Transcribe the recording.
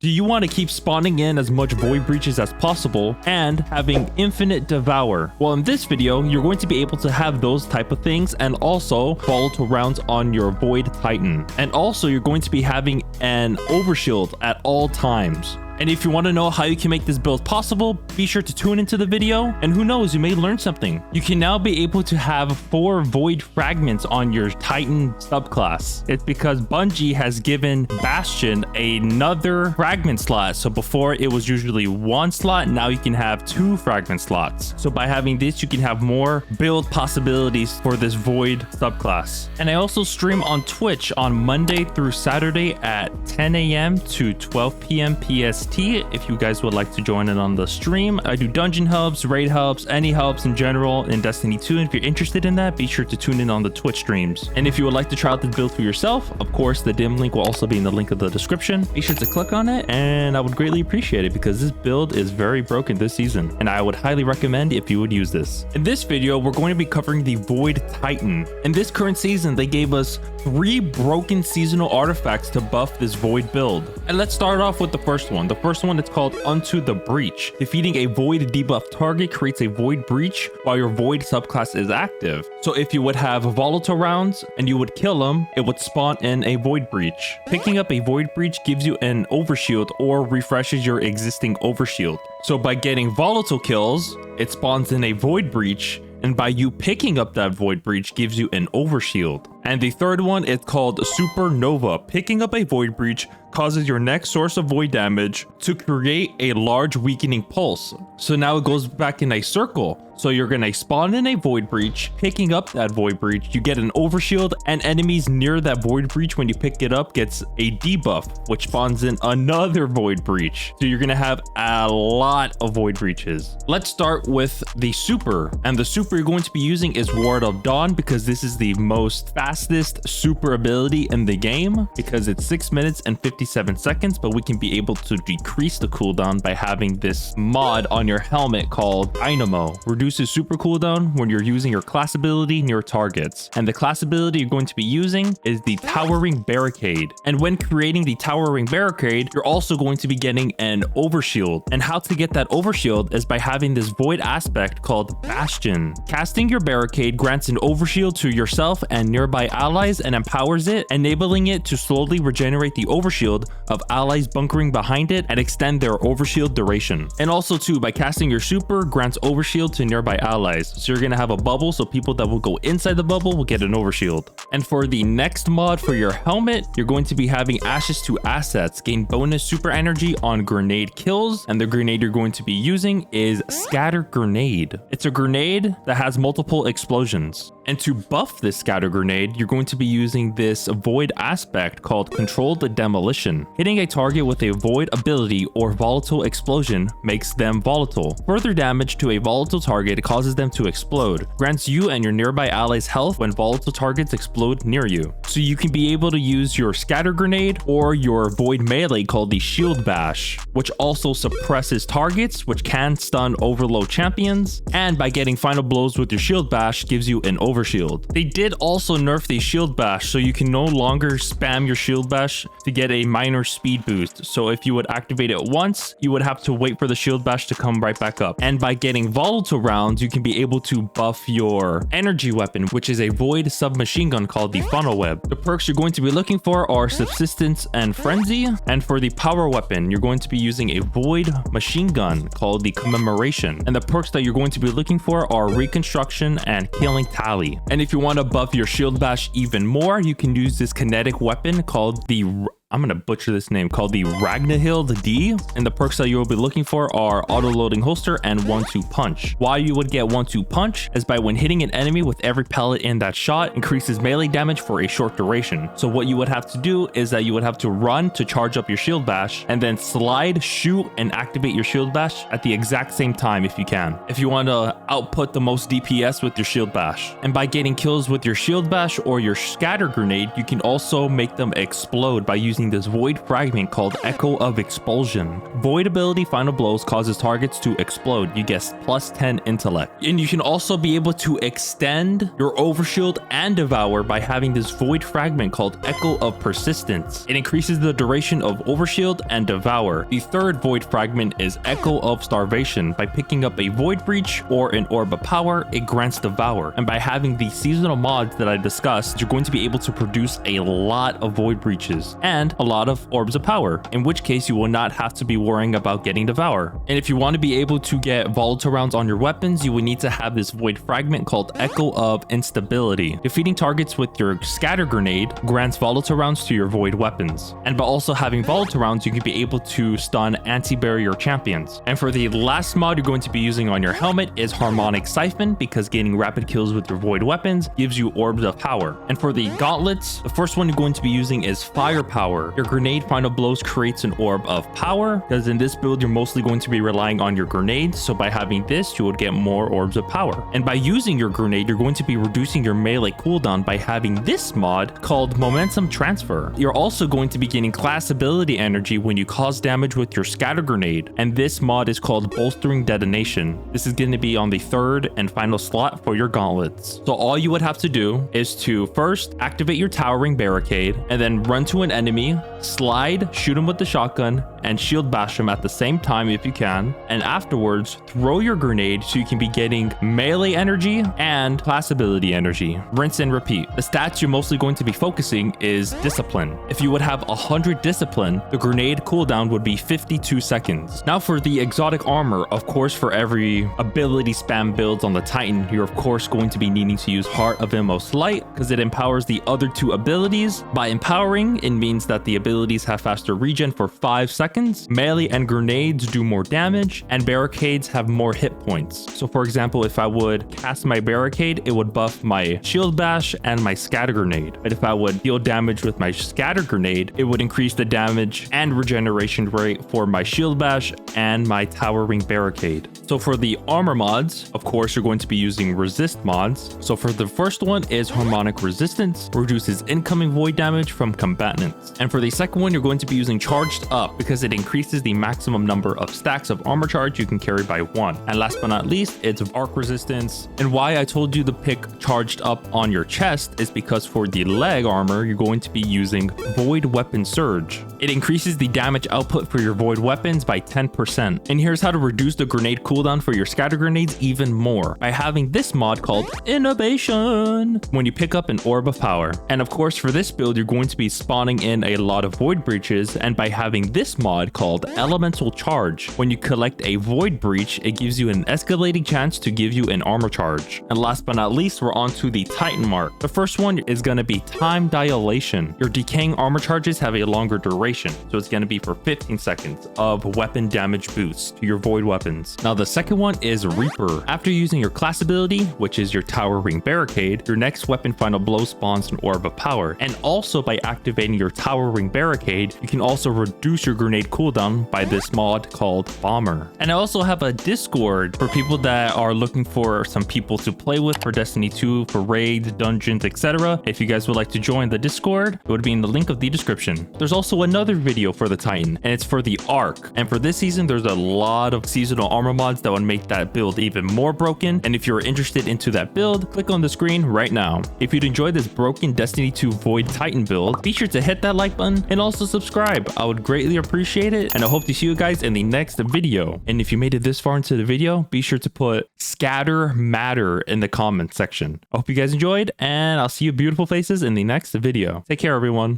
Do you want to keep spawning in as much void breaches as possible and having infinite devour? Well, in this video, you're going to be able to have those type of things and also volatile rounds on your void titan. And also you're going to be having an overshield at all times. And if you want to know how you can make this build possible, be sure to tune into the video, and who knows, you may learn something. You can now be able to have 4 void fragments on your Titan subclass. It's because Bungie has given Bastion another fragment slot. So before it was usually 1 slot, now you can have 2 fragment slots. So by having this, you can have more build possibilities for this void subclass. And I also stream on Twitch on Monday through Saturday at 10 a.m. to 12 p.m. PST. If you guys would like to join in on the stream. I do dungeon hubs, raid hubs, any hubs in general in Destiny 2. And if you're interested in that, be sure to tune in on the Twitch streams. And if you would like to try out this build for yourself, of course, the dim link will also be in the link of the description. Be sure to click on it, and I would greatly appreciate it because this build is very broken this season, and I would highly recommend if you would use this. In this video, we're going to be covering the Void Titan. In this current season, they gave us 3 broken seasonal artifacts to buff this Void build. And let's start off with the first one. The first one is called Unto the Breach. Defeating a Void debuff target creates a Void Breach while your Void subclass is active. So if you would have volatile rounds and you would kill them, it would spawn in a Void Breach. Picking up a Void Breach gives you an overshield or refreshes your existing overshield. So by getting volatile kills, it spawns in a Void Breach, and by you picking up that Void Breach gives you an overshield. And the third one is called Supernova. Picking up a Void Breach causes your next source of void damage to create a large weakening pulse. So now it goes back in a circle. So you're gonna spawn in a Void Breach, picking up that Void Breach, you get an overshield, and enemies near that Void Breach when you pick it up gets a debuff, which spawns in another Void Breach. So you're gonna have a lot of Void Breaches. Let's start with the super, and the super you're going to be using is Ward of Dawn because this is the most fastest super ability in the game because it's 6 minutes and 57 seconds, but we can be able to decrease the cooldown by having this mod on your helmet called Dynamo. Reduces super cooldown when you're using your class ability near targets. And the class ability you're going to be using is the Towering Barricade. And when creating the Towering Barricade, you're also going to be getting an overshield. And how to get that overshield is by having this void aspect called Bastion. Casting your barricade grants an overshield to yourself and nearby allies and empowers it, enabling it to slowly regenerate the overshield of allies bunkering behind it and extend their overshield duration. And also too, by casting your super grants overshield to nearby allies. So you're gonna have a bubble, so people that will go inside the bubble will get an overshield. And for the next mod for your helmet, you're going to be having Ashes to Assets. Gain bonus super energy on grenade kills, and the grenade you're going to be using is Scatter Grenade. It's a grenade that has multiple explosions. And to buff this scatter grenade, you're going to be using this void aspect called Control the Demolition. Hitting a target with a void ability or volatile explosion makes them volatile. Further damage to a volatile target causes them to explode. Grants you and your nearby allies health when volatile targets explode near you. So you can be able to use your scatter grenade or your void melee called the Shield Bash, which also suppresses targets, which can stun overload champions. And by getting final blows with your Shield Bash gives you an overshield. They did also nerf the Shield Bash, so you can no longer spam your Shield Bash to get a minor speed boost. So if you would activate it once, you would have to wait for the Shield Bash to come right back up. And by getting volatile rounds, you can be able to buff your energy weapon, which is a void submachine gun called the Funnel Web. The perks you're going to be looking for are Subsistence and Frenzy. And for the power weapon, you're going to be using a void machine gun called the Commemoration. And the perks that you're going to be looking for are Reconstruction and Killing Tally. And if you want to buff your Shield Bash even more, you can use this kinetic weapon called the I'm gonna butcher this name, called the Ragnahild D. And the perks that you will be looking for are auto-loading holster and 1-2 punch. Why you would get 1-2 punch is by when hitting an enemy with every pellet in that shot increases melee damage for a short duration. So what you would have to do is that you would have to run to charge up your Shield Bash and then slide, shoot, and activate your Shield Bash at the exact same time if you can. If you want to output the most DPS with your Shield Bash. And by getting kills with your Shield Bash or your Scatter Grenade, you can also make them explode by using using this void fragment called Echo of Expulsion. Void ability Final Blows causes targets to explode. You get plus 10 intellect. And you can also be able to extend your overshield and devour by having this void fragment called Echo of Persistence. It increases the duration of overshield and devour. The third void fragment is Echo of Starvation. By picking up a void breach or an orb of power, it grants devour. And by having the seasonal mods that I discussed, you're going to be able to produce a lot of void breaches and a lot of orbs of power, in which case you will not have to be worrying about getting devour. And if you want to be able to get volatile rounds on your weapons, you will need to have this void fragment called Echo of Instability. Defeating targets with your scatter grenade grants volatile rounds to your void weapons. And by also having volatile rounds, you can be able to stun anti-barrier champions. And for the last mod you're going to be using on your helmet is Harmonic Siphon, because gaining rapid kills with your void weapons gives you orbs of power. And for the gauntlets, the first one you're going to be using is Firepower. Your grenade Final Blows creates an orb of power, because in this build you're mostly going to be relying on your grenades, so by having this you would get more orbs of power. And by using your grenade, you're going to be reducing your melee cooldown by having this mod called Momentum Transfer. You're also going to be gaining class ability energy when you cause damage with your scatter grenade, and this mod is called Bolstering Detonation. This is going to be on the third and final slot for your gauntlets. So all you would have to do is to first activate your towering barricade, and then run to an enemy, slide, shoot him with the shotgun, and shield bash him at the same time if you can, and afterwards throw your grenade so you can be getting melee energy and class ability energy. Rinse and repeat. The stats you're mostly going to be focusing is discipline. If you would have 100 discipline, the grenade cooldown would be 52 seconds. Now for the exotic armor, of course for every ability spam builds on the Titan, you're of course going to be needing to use Heart of Inmost Light, because it empowers the other two abilities. By empowering, it means that the abilities have faster regen for 5 seconds, melee and grenades do more damage, and barricades have more hit points. So for example, if I would cast my barricade, it would buff my shield bash and my scatter grenade. But if I would deal damage with my scatter grenade, it would increase the damage and regeneration rate for my shield bash and my towering barricade. So for the armor mods, of course, you're going to be using resist mods. So for the first one is Harmonic Resistance, reduces incoming void damage from combatants. And for the second one, you're going to be using Charged Up, because it increases the maximum number of stacks of armor charge you can carry by 1. And last but not least, it's Arc Resistance. And why I told you to pick Charged Up on your chest is because for the leg armor, you're going to be using Void Weapon Surge. It increases the damage output for your void weapons by 10%. And here's how to reduce the grenade cooldown for your scatter grenades even more, by having this mod called Innovation when you pick up an orb of power. And of course for this build, you're going to be spawning in a lot of void breaches, and by having this mod called Elemental Charge, when you collect a void breach, it gives you an escalating chance to give you an armor charge. And last but not least, we're on to the Titan mark. The first one is going to be Time Dilation. Your decaying armor charges have a longer duration, so it's going to be for 15 seconds of weapon damage boost to your void weapons. Now the second one is Reaper. After using your class ability, which is your towering barricade, your next weapon Final Blow spawns an orb of power. And also by activating your towering barricade, you can also reduce your grenade cooldown by this mod called Bomber. And I also have a Discord for people that are looking for some people to play with for Destiny 2, for raids, dungeons, etc. If you guys would like to join the Discord, it would be in the link of the description. There's also another video for the Titan, and it's for the Arc. And for this season, there's a lot of seasonal armor mods that would make that build even more broken. And if you're interested into that build, click on the screen right now. If you'd enjoy this broken Destiny 2 Void Titan build, be sure to hit that like button and also subscribe. I would greatly appreciate it, and I hope to see you guys in the next video. And if you made it this far into the video, be sure to put scatter matter in the comment section. I hope you guys enjoyed, and I'll see you beautiful faces in the next video. Take care, everyone.